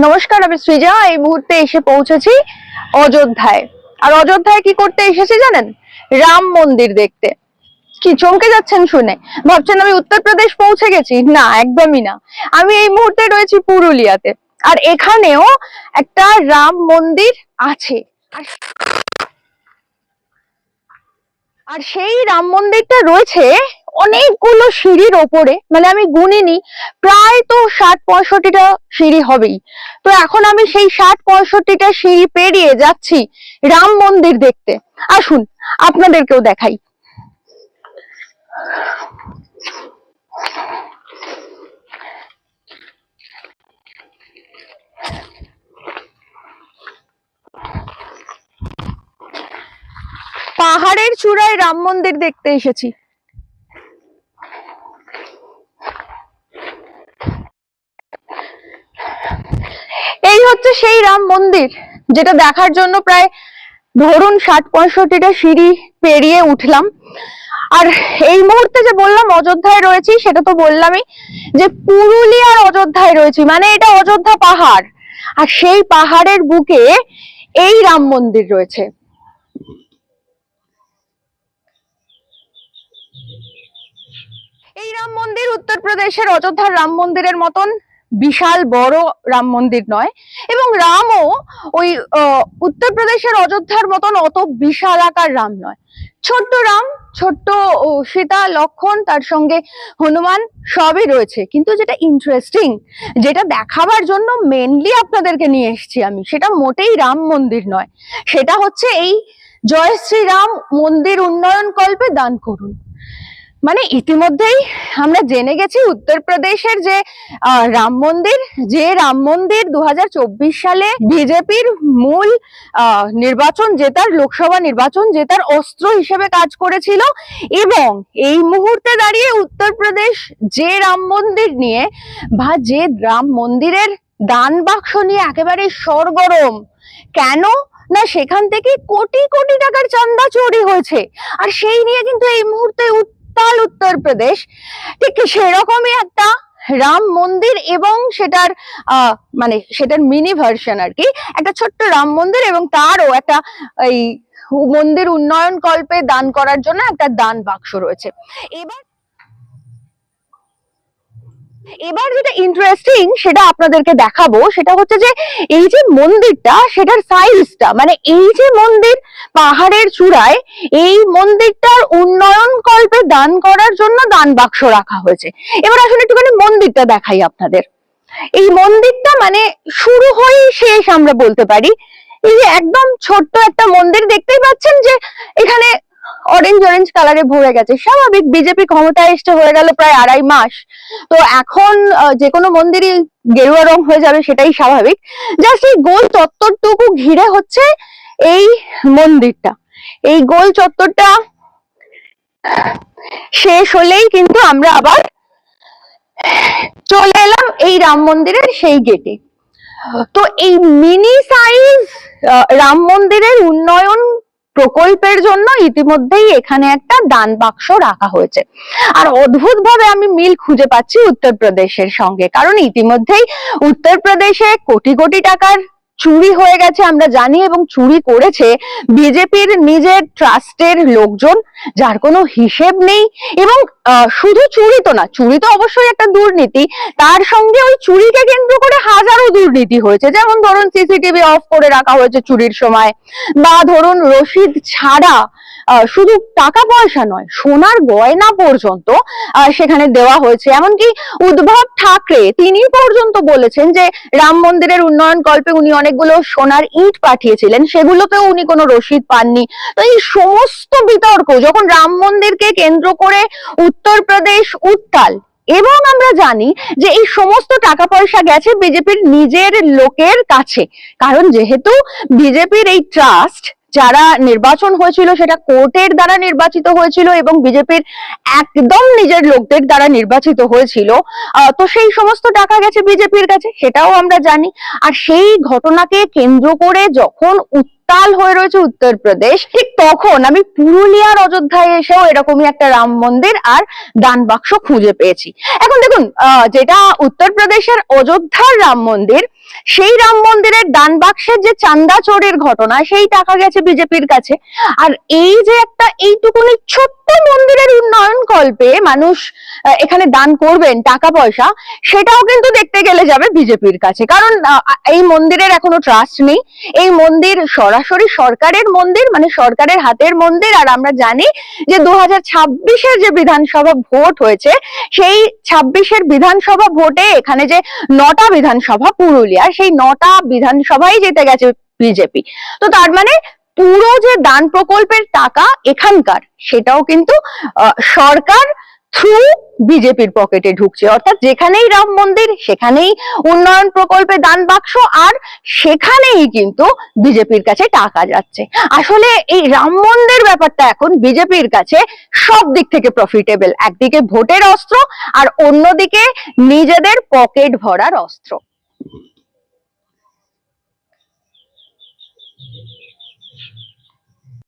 নমস্কার, আমি সৃজা। এই মুহূর্তে এসে পৌঁছেছি অযোধ্যায়। আর অযোধ্যায় কি করতে এসেছি জানেন? রাম মন্দির দেখতে। কি চমকে যাচ্ছেন শুনে? ভাবছেন আমি উত্তরপ্রদেশ পৌঁছে গেছি? না, একদমই না। আমি এই মুহূর্তে রয়েছি পুরুলিয়াতে। আর এখানেও একটা রাম মন্দির আছে। আর সেই রাম মন্দিরটা রয়েছে অনেকগুলো সিঁড়ির ওপরে, মানে আমি গুনিনি, প্রায় তো 60-65টা সিঁড়ি হবেই। তো এখন আমি সেই 60-65টা সিঁড়ি পেরিয়ে যাচ্ছি রাম মন্দির দেখতে। আসুন আপনাদেরকেও দেখাই। পাহাড়ের চূড়ায় রাম মন্দির দেখতে এসেছি। এই হচ্ছে সেই রাম মন্দির, যেটা দেখার জন্য প্রায় ধরুন 60-65টা সিঁড়ি পেরিয়ে উঠলাম। আর এই মুহূর্তে যে বললাম অযোধ্যায় রয়েছি, সেটা তো বললামই যে পুরুলিয়ার অযোধ্যায় রয়েছি, মানে এটা অযোধ্যা পাহাড়। আর সেই পাহাড়ের বুকে এই রাম মন্দির রয়েছে। এই রাম মন্দির উত্তরপ্রদেশের অযোধ্যার রাম মন্দিরের মতন বিশাল বড় রাম মন্দির নয়, এবং রামও ওই উত্তরপ্রদেশের অযোধ্যার মতন অত বিশাল আকার রাম নয়। ছোট্ট রাম, ছোট্ট সীতা, লক্ষণ, তার সঙ্গে হনুমান, সবই রয়েছে। কিন্তু যেটা ইন্টারেস্টিং, যেটা দেখাবার জন্য মেনলি আপনাদেরকে নিয়ে এসেছি আমি, সেটা মোটেই রাম মন্দির নয়। সেটা হচ্ছে এই জয় শ্রীরাম মন্দির উন্নয়ন কল্পে দান করুন। মানে ইতিমধ্যেই আমরা জেনে গেছি উত্তরপ্রদেশের যে রাম মন্দির, 2024 সালে বিজেপির মূল নির্বাচন জেতার, লোকসভা নির্বাচন জেতার অস্ত্র হিসেবে কাজ করেছিল। এবং এই মুহূর্তে দাঁড়িয়ে উত্তরপ্রদেশ যে রাম মন্দির নিয়ে বা যে রাম মন্দিরের দান বাক্স নিয়ে একেবারে সরগরম। কেন না, সেখান থেকে কোটি কোটি টাকার চাঁদা চুরি হয়েছে। আর সেই নিয়ে কিন্তু এই মুহূর্তে উত্তরপ্রদেশ ঠিক সেরকমই একটা রাম মন্দির, এবং সেটার মানে সেটার মিনি ভার্সন আর কি, একটা ছোট্ট রাম মন্দির, এবং তারও একটা এই মন্দির উন্নয়ন কল্পে দান করার জন্য একটা দান বাক্স রয়েছে। এবার যেটা ইন্টারেস্টিং সেটা আপনাদেরকে দেখাবো, সেটা হচ্ছে যে এই যে মন্দিরটা, সেটার সাইজটা, মানে এই যে মন্দির পাহাড়ের চূড়ায়, এই মন্দিরটার উন্নয়ন কল্পে দান করার জন্য দান বাক্স রাখা হয়েছে। এবার আসলে একটুখানি মন্দিরটা দেখাই আপনাদের। এই মন্দিরটা মানে শুরু হয়ে শেষ আমরা বলতে পারি। এই যে একদম ছোট্ট একটা মন্দির দেখতেই পাচ্ছেন, যে এখানে অরেঞ্জ কালারে ভরে গেছে। স্বাভাবিক, বিজেপি ক্ষমতায় এসে হয়ে গেল প্রায় 2.5 মাস। তো এখন যে কোনো মন্দিরই গেরুয়া রং হয়ে যাবে, সেটাই স্বাভাবিক। জাস্ট এই গোল চত্বরটুকু ঘিরে হচ্ছে এই মন্দিরটা। এই গোল চত্বরটা শেষ হলেই কিন্তু আমরা আবার চলে এলাম এই রাম মন্দিরের সেই গেটে। তো এই মিনি সাইজ রাম মন্দিরের উন্নয়ন প্রকল্পের জন্য ইতিমধ্যেই এখানে একটা দান বাক্স রাখা হয়েছে। আর অদ্ভুত ভাবে আমি মিল খুঁজে পাচ্ছি উত্তরপ্রদেশের সঙ্গে, কারণ ইতিমধ্যেই উত্তরপ্রদেশে কোটি কোটি টাকার চুরি হয়ে গেছে আমরা জানি, এবং চুরি করেছে বিজেপির নিজের ট্রাস্টের লোকজন, যার কোনো হিসেব নেই। এবং শুধু চুরি তো না, চুরি তো অবশ্যই একটা দুর্নীতি, তার সঙ্গে ওই চুরিকে কেন্দ্র করে হাজারো দুর্নীতি হয়েছে। যেমন ধরুন সিসিটিভি অফ করে রাখা হয়েছে চুরির সময়, বা ধরুন রসিদ ছাড়া শুধু টাকা পয়সা নয়, সোনার গয়না পর্যন্ত সেখানে দেওয়া হয়েছে। এমনকি উদ্ধব ঠাকরে তিনি পর্যন্ত বলেছেন যে রাম মন্দিরের উন্নয়ন কল্পে উনি অনেকগুলো সোনার ইট পাঠিয়েছিলেন, সেগুলোতেও উনি কোনো রসিদ পাননি। তো এই সমস্ত বিতর্ক যখন রাম মন্দিরকে কেন্দ্র করে উত্তরপ্রদেশ উত্তাল, এবং আমরা জানি যে এই সমস্ত টাকা পয়সা গেছে বিজেপির নিজের লোকের কাছে। কারণ যেহেতু বিজেপির এই ট্রাস্ট, যারা নির্বাচন হয়েছিল সেটা কোর্টের দ্বারা নির্বাচিত হয়েছিল, এবং বিজেপির একদম নিজের লোকদের দ্বারা নির্বাচিত হয়েছিল, তো সেই সমস্ত টাকা গেছে বিজেপির কাছে, সেটাও আমরা জানি। আর সেই ঘটনাকে কেন্দ্র করে যখন উত্তাল হয়ে রয়েছে উত্তরপ্রদেশ, ঠিক তখন আমি পুরুলিয়ার অযোধ্যায় এসেও এরকমই একটা রাম মন্দির আর দান বাক্স খুঁজে পেয়েছি। এখন দেখুন, যেটা উত্তরপ্রদেশের অযোধ্যার রাম মন্দির, সেই রাম মন্দিরের দান বাক্সের যে চাঁদা চোরের ঘটনা, সেই টাকা গেছে বিজেপির কাছে। আর এই যে একটা এইটুকুনি ছোট্ট মন্দিরের উন্নয়ন কল্পে মানুষ এখানে দান করবেন টাকা পয়সা, সেটাও কিন্তু দেখতে গেলে যাবে বিজেপির কাছে। কারণ এই মন্দিরের এখনো ট্রাস্ট নেই। এই মন্দির সরাসরি সরকারের মন্দির, মানে সরকারের হাতের মন্দির। আর আমরা জানি যে 2026-এর যে বিধানসভা ভোট হয়েছে, সেই 26-এর বিধানসভা ভোটে এখানে যে 9টা বিধানসভা পুরুলিয়া, সেই 9টা বিধানসভাই জিতে গেছে বিজেপি। তো তার মানে পুরো যে দান প্রকল্পের টাকা এখানকার, সেটাও কিন্তু সরকার থ্রু বিজেপির পকেটে ঢুকছে। অর্থাৎ যেখানেই রাম মন্দির, সেখানেই উন্নয়ন প্রকল্পে দান বাক্স, আর সেখানেই কিন্তু বিজেপির কাছে টাকা যাচ্ছে। আসলে এই রাম মন্দির ব্যাপারটা এখন বিজেপির কাছে সব দিক থেকে প্রফিটেবল। একদিকে ভোটের অস্ত্র, আর অন্যদিকে নিজেদের পকেট ভরার অস্ত্র।